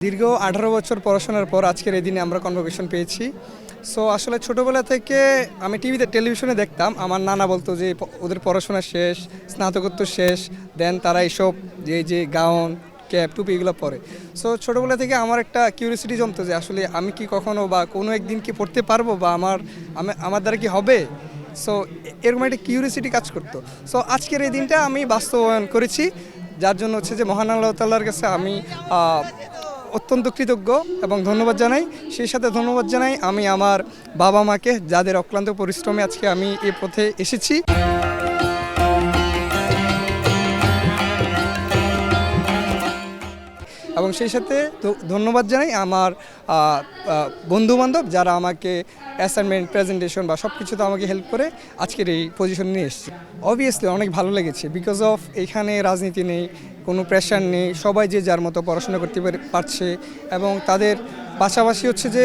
দীর্ঘ 18 বছর পড়াশোনার পর আজকের এই দিনে আমরা কনভোকেশন পেয়েছি। সো আসলে ছোটোবেলা থেকে আমি টেলিভিশনে দেখতাম, আমার নানা বলতো যে ওদের পড়াশোনা শেষ, স্নাতকোত্তর শেষ, দেন তারা এইসব যে গাউন ক্যাপ টুপি এগুলো পরে। সো ছোটোবেলা থেকে আমার একটা কিউরিয়াসিটি জমতো যে আসলে আমি কি কখনো বা কোনো একদিন কি পড়তে পারবো বা আমার দ্বারা কি হবে। সো এরকম একটা কিউরিয়াসিটি কাজ করতো। সো আজকের এই দিনটা আমি বাস্তবায়ন করেছি, যার জন্য হচ্ছে যে মহান আল্লাহ তাআলার কাছে আমি অত্যন্ত কৃতজ্ঞ এবং ধন্যবাদ জানাই। সেই সাথে ধন্যবাদ জানাই আমি আমার বাবা মাকে, যাদের অক্লান্ত পরিশ্রমে আজকে আমি এই পথে এসেছি। এবং সেই সাথে ধন্যবাদ জানাই আমার বন্ধুবান্ধব, যারা আমাকে অ্যাসাইনমেন্ট, প্রেজেন্টেশন বা সব কিছুতে আমাকে হেল্প করে আজকের এই পজিশনে নিয়ে এসেছি। অবভিয়াসলি অনেক ভালো লেগেছে, বিকজ অফ এখানে রাজনীতি নেই, কোনো প্রেশার নেই, সবাই যে যার মতো পড়াশোনা করতে পারছে। এবং তাদের পাশাপাশি হচ্ছে যে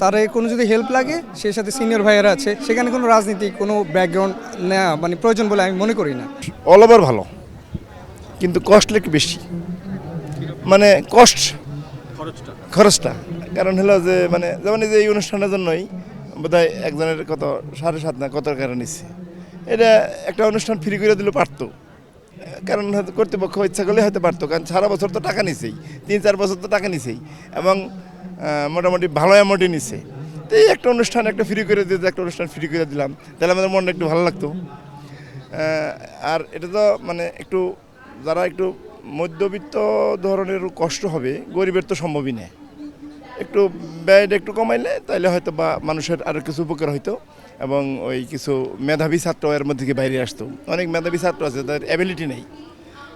তারা কোনো যদি হেল্প লাগে, সেই সাথে সিনিয়র ভাইয়েরা আছে, সেখানে কোনো রাজনীতি, কোনো ব্যাকগ্রাউন্ড নেওয়া মানে প্রয়োজন বলে আমি মনে করি না। অল ওভার ভালো, কিন্তু কস্টলি একটু বেশি, মানে খরচটা কারণ হলো যে মানে যেমন এই যে এই অনুষ্ঠানের জন্যই বোধহয় একজনের কত 7.5 না কত টাকা নিচ্ছে। এটা একটা অনুষ্ঠান ফ্রি করে দিলে পারতো, কারণ হয়তো কর্তৃপক্ষ ইচ্ছা করলে হয়তো পারতো, কারণ সারা বছর তো টাকা নিছেই, 3-4 বছর তো টাকা নিছেই এবং মোটামুটি ভালো অ্যামাউন্টই নিছে। তো এই একটা অনুষ্ঠান একটা ফ্রি করে দিতে, একটা অনুষ্ঠান ফ্রি করে দিলাম, তাহলে আমাদের মনটা একটু ভালো লাগতো। আর এটা তো মানে একটু যারা একটু মধ্যবিত্ত ধরনের কষ্ট হবে, গরিবের তো সম্ভবই নেই। একটু ব্যয়টা একটু কমাইলে তাইলে হয়তো বা মানুষের আরও কিছু উপকার হইতো এবং ওই কিছু মেধাবী ছাত্র এর মধ্যে থেকে বাইরে আসতো। অনেক মেধাবী ছাত্র আছে, তাদের অ্যাবিলিটি নেই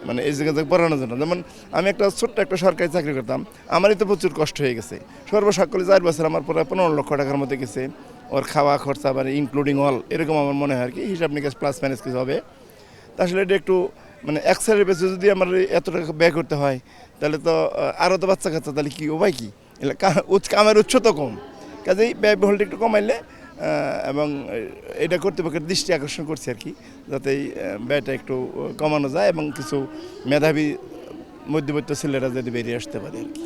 মানে এই জায়গায় পড়ানোর জন্য। যেমন আমি ছোট্ট একটা সরকারি চাকরি করতাম, আমারই তো প্রচুর কষ্ট হয়ে গেছে। সর্বসাকলে 4 বছর আমার প্রায় 15 লক্ষ টাকার মধ্যে গেছে, ওর খাওয়া খরচা মানে ইনক্লুডিং অল, এরকম আমার মনে হয় আর কি। হিসাব নিকাশ প্লাস মাইনাস কিছু হবে। আসলে এটা একটু মানে এক্সের বেসে যদি আমার এত টাকা ব্যয় করতে হয়, তাহলে তো আরও তো বাচ্চা কাচ্চা, তাহলে কি উপায় কি? কামের উৎস তো কম, কাজেই ব্যয়বহুলটা একটু কমাইলে এবং এটা কর্তৃপক্ষের দৃষ্টি আকর্ষণ করছে আর কি, যাতে এই ব্যয়টা একটু কমানো যায় এবং কিছু মেধাবী মধ্যবিত্ত ছেলেরা যদি বেরিয়ে আসতে পারে আর কি।